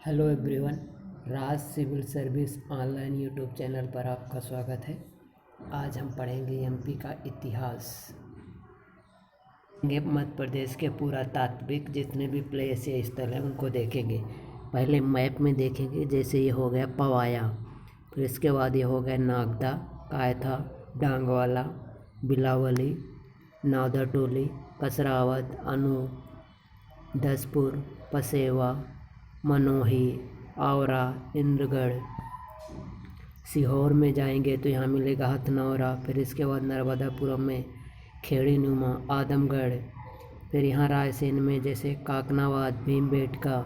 Hello everyone. Raj civil service online YouTube channel पर आपका स्वागत है। आज हम पढ़ेंगे एमपी का इतिहास। मध्य प्रदेश के पुरातात्विक जितने भी प्लेस या स्थल हैं उनको देखेंगे। पहले मैप में देखेंगे, जैसे ये हो गया पवाया, फिर इसके बाद ये हो गया नागदा, कायथा, डांगवाला, बिलावली, नावदा टोली, कसरावद, अनू, दसपुर, पसेवा, मनोही, आवरा, इंद्रगढ़। सीहोर में जाएंगे तो यहाँ मिलेगा हथनौरा, फिर इसके बाद नर्मदापुरम में खेड़ी नुमा, आदमगढ़। फिर यहाँ रायसेन में जैसे काकनावाद, भीमबेटका,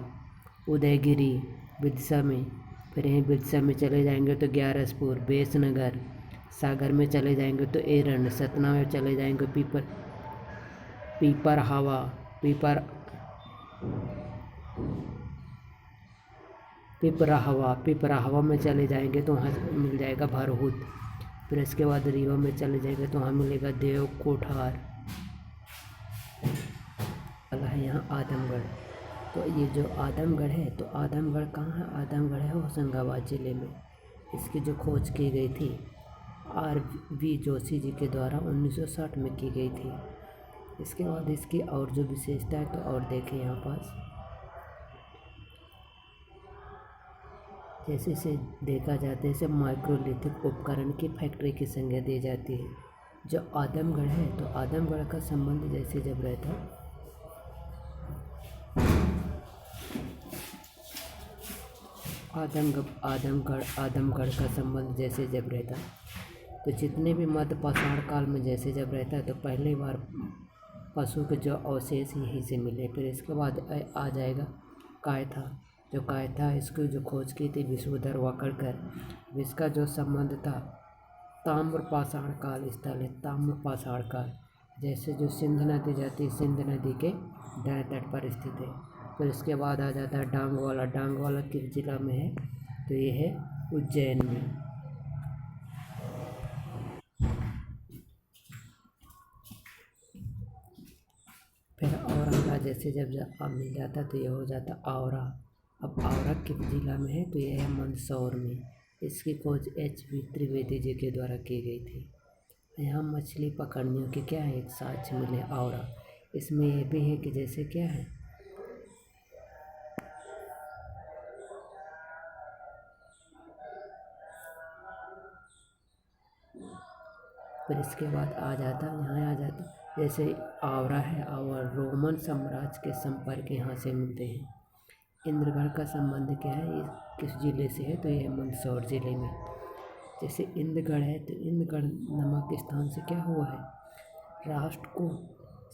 उदयगिरी, बिदसा में। फिर यहीं बिदसा में चले जाएंगे तो ग्यारसपुर, बेसनगर। सागर में चले जाएंगे तो एरंड। सतना में चले जाएंगे पिपराहवा में चले जाएंगे तो वहाँ मिल जाएगा भरहुत। फिर इसके बाद रीवा में चले जाएंगे तो वहाँ मिलेगा देव कोठार। है यहाँ आदमगढ़। तो ये जो आदमगढ़ है, तो आदमगढ़ कहाँ है? आदमगढ़ है होशंगाबाद ज़िले में। इसकी जो खोज की गई थी R.V. जोशी जी के द्वारा 1960 में की गई थी। इसके बाद इसकी और जो विशेषता है तो और देखें यहाँ पास, जैसे इसे देखा जाता है, इसे माइक्रोलिथिक उपकरण की फैक्ट्री की संज्ञा दी जाती है। जो आदमगढ़ है, तो आदमगढ़ का संबंध जैसे जब रहता आदमगढ़ का संबंध जैसे जब रहता, तो जितने भी मध्य पाषाण काल में जैसे जब रहता है तो पहली बार पशु के जो अवशेष यहीं से मिले। फिर इसके बाद आ जाएगा कायथा। जो कायथा, इसकी जो खोज की थी विश्वधर वाकड़कर। इसका जो संबंध था ताम्र पाषाण काल स्थल है, ताम्र पाषाण काल। जैसे जो सिंध नदी जाती है, सिंध नदी के दाएं तट पर स्थित है। फिर इसके बाद आ जाता है डांगवाला। डांगवाला किस जिला में है? तो ये है उज्जैन में। फिर औरंगा जैसे जब मिल जाता तो ये हो जाता आवरा। अब आवरा किस जिला में है? तो ये है मंदसौर में। इसकी खोज H.V. त्रिवेदी जी के द्वारा की गई थी। यहाँ मछली पकड़ने के क्या है, एक साक्ष्य मिले आवरा। इसमें ये भी है कि जैसे क्या है, फिर इसके बाद आ जाता जैसे आवरा है, और रोमन साम्राज्य के संपर्क यहाँ से मिलते हैं। इंद्रगढ़ का संबंध क्या है, ये किस जिले से है? तो ये मंदसौर जिले में। जैसे इंद्रगढ़ है, तो इंद्रगढ़ नामक स्थान से क्या हुआ है, राष्ट्र को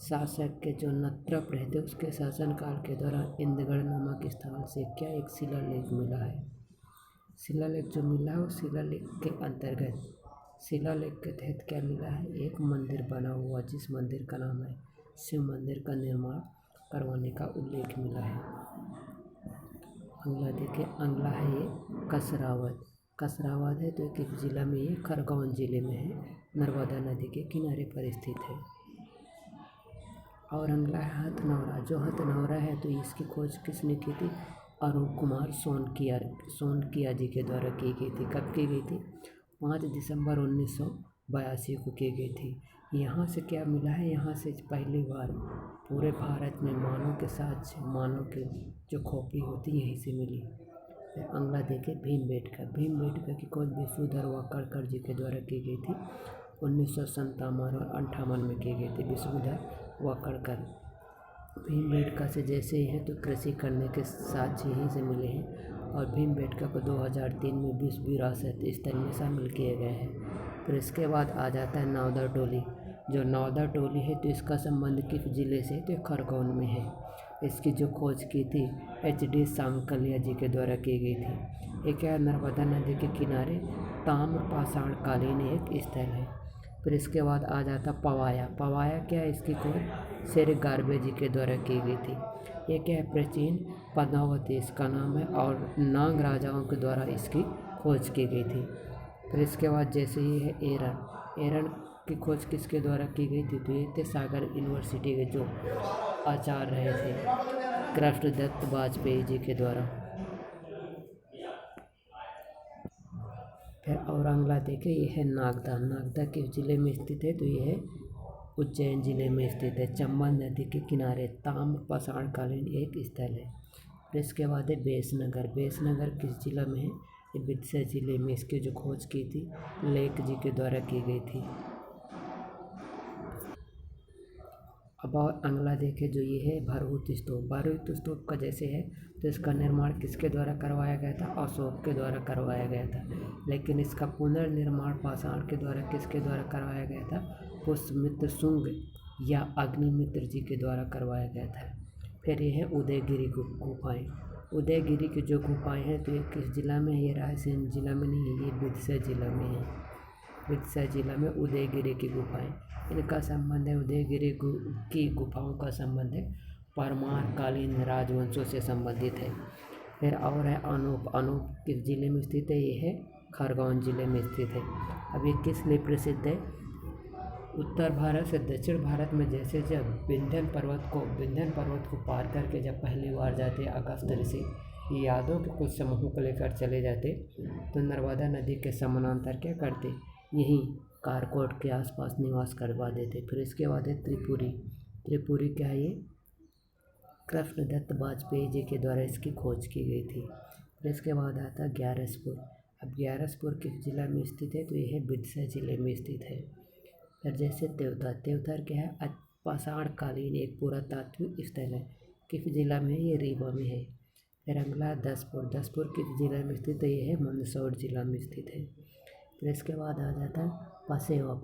शासक के जो नत्रप रहते उसके शासनकाल के दौरान इंद्रगढ़ नामक स्थान से क्या एक शिलालेख मिला है। शिलालेख जो मिला है, उस शिलालेख के तहत क्या मिला है, एक मंदिर बना हुआ, जिस मंदिर का नाम है शिव मंदिर, का निर्माण करवाने का उल्लेख मिला है। अगला देखिए, अगला है ये कसरावद है, तो किस जिला में? ये खरगोन जिले में है, नर्मदा नदी के किनारे पर स्थित है। और अगला है हथनौरा। जो हथनौरा है, तो इसकी खोज किसने की थी? अरुण कुमार सोनकिया जी के द्वारा की गई थी। कब की गई थी? 5 दिसंबर 1982 को की गई थी। यहाँ से क्या मिला है, यहाँ से पहली बार पूरे भारत में मानव के साथ मानव की जो खोपड़ी होती है यहीं से मिली। फिर अगला देखें भीमबेटका की खोज विश्वधर वाकड़कर जी के द्वारा की गई थी। 1957 और 58 में की गई थी विश्वधर वाकड़कर। भीमबेटका से जैसे ही है तो कृषि करने के साक्ष्य यहीं से मिले हैं, और भीमबेटका को 2003 में विश्व विरासत स्थल में शामिल किए गए हैं। फिर इसके बाद आ जाता है नावदा टोली। जो नावदा टोली है, तो इसका संबंध किस जिले से? तो खरगोन में है। इसकी जो खोज की थी H.D. सांकलिया जी के द्वारा की गई थी। ये क्या है, नर्मदा नदी के किनारे ताम्र पाषाण कालीन एक स्थल है। फिर इसके बाद आ जाता पवाया क्या है, इसकी खोज शेर गार्बे जी के द्वारा की गई थी। ये क्या है, प्राचीन पद्मावती इसका नाम है, और नांग राजाओं के द्वारा इसकी खोज की गई थी। फिर इसके बाद जैसे ये है एरन की खोज किसके द्वारा की गई थी? तो ये थे सागर यूनिवर्सिटी के जो आचार्य रहे थे कृष्णदत्त वाजपेयी जी के द्वारा। फिर और अगला देखें, ये है नागदा। नागदा किस जिले में स्थित है? तो ये है उज्जैन जिले में स्थित है। चंबल नदी के किनारे ताम्र पाषाणकालीन एक स्थल है। फिर इसके बाद है बेसनगर। बेसनगर किस जिला में है? ये विदिशा जिले में। इसकी जो खोज की थी लेक जी के द्वारा की गई थी। अब और अगला देखें, जो ये है भरहुत स्तूप। भरहुत स्तूप का जैसे है तो इसका निर्माण किसके द्वारा करवाया गया था? अशोक के द्वारा करवाया गया था। लेकिन इसका पुनर्निर्माण पाषाण के द्वारा किसके द्वारा करवाया गया था? पुष्यमित्र शुंग या अग्निमित्र जी के द्वारा करवाया गया था। फिर ये है उदयगिरी गुफाएँ। उदयगिरी की जो गुफाएँ हैं तो ये किस जिला में है? ये रायसेन जिला में नहीं है, ये विदिशा जिला में है। विदिशा जिला में उदयगिरी की गुफाएँ, इनका संबंध है उदयगिरी की गुफाओं का संबंध है परमार कालीन राजवंशों से संबंधित है। फिर और है अनूप। अनूप किस जिले में स्थित है? ये है खरगोन जिले में स्थित है। अब ये किस लिए प्रसिद्ध है? उत्तर भारत से दक्षिण भारत में जैसे जब विंध्य पर्वत को पार करके जब पहली बार जाते अगस्त्य ऋषि यादों के कुछ समूहों को लेकर चले जाते तो नर्मदा नदी के समानांतर क्या करते? यहीं कारकोट के आसपास निवास करवा देते। फिर इसके बाद है त्रिपुरी। त्रिपुरी क्या है? ये कृष्णदत्त वाजपेयी जी के द्वारा इसकी खोज की गई थी। फिर इसके बाद आता है ग्यारसपुर। अब ग्यारसपुर किस जिला में स्थित है? तो ये है विदिशा जिले में स्थित है। फिर जैसे देवतार। देवतार क्या है? पाषाणकालीन एक पुरातात्विक स्थल है। किस जिला में है? ये रीवा में है। फिर अगला दसपुर। दसपुर किस जिला में स्थित है? ये है मंदसौर जिला में स्थित है। फिर इसके बाद आ जाता है पसेवा।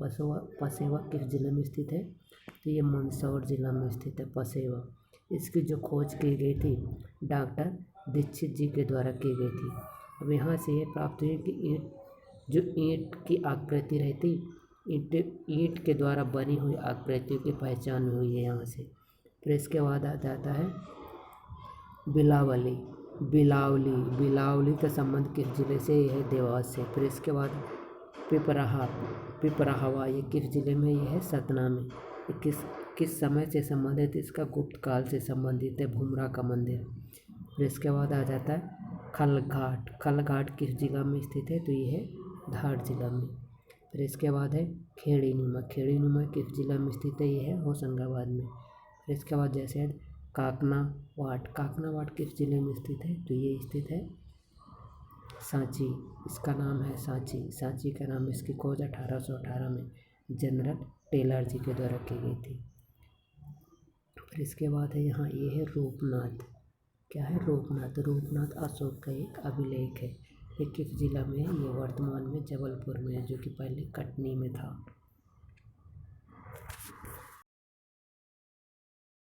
पसेवा किस जिले में स्थित है? तो ये मंदसौर जिला में स्थित है पसेवा। इसकी जो खोज की गई थी डॉक्टर दीक्षित जी के द्वारा की गई थी। अब यहाँ से ये प्राप्त हुई कि ईंट की आकृति रहती, ईंट के द्वारा बनी हुई आकृतियों की पहचान हुई है यहाँ से। फिर इसके बाद आ जाता है बिलावली। बिलावली का संबंध किस जिले से? यह है देवास से। फिर इसके बाद पिपराहवा, ये किस जिले में? यह है सतना में। ये किस समय से संबंधित? इसका गुप्त काल से संबंधित है, भूमरा का मंदिर। फिर इसके बाद आ जाता है खलघाट। खलघाट किस जिला में स्थित है? तो ये है धार जिला में। फिर इसके बाद है खेड़ीनुमा। खेड़ीनुमा किस जिला में स्थित है? ये है होशंगाबाद में। फिर इसके बाद जैसे है काकनावाट। काकनावाट किस जिले में स्थित है? तो ये स्थित है सांची। इसका नाम है सांची। सांची का नाम, इसकी खोज 1818 में जनरल टेलर जी के द्वारा की गई थी। फिर इसके बाद है यहाँ ये है रूपनाथ। क्या है? रूपनाथ। रूपनाथ अशोक का एक अभिलेख है। ये किस जिला में है? ये वर्तमान में जबलपुर में है, जो कि पहले कटनी में था।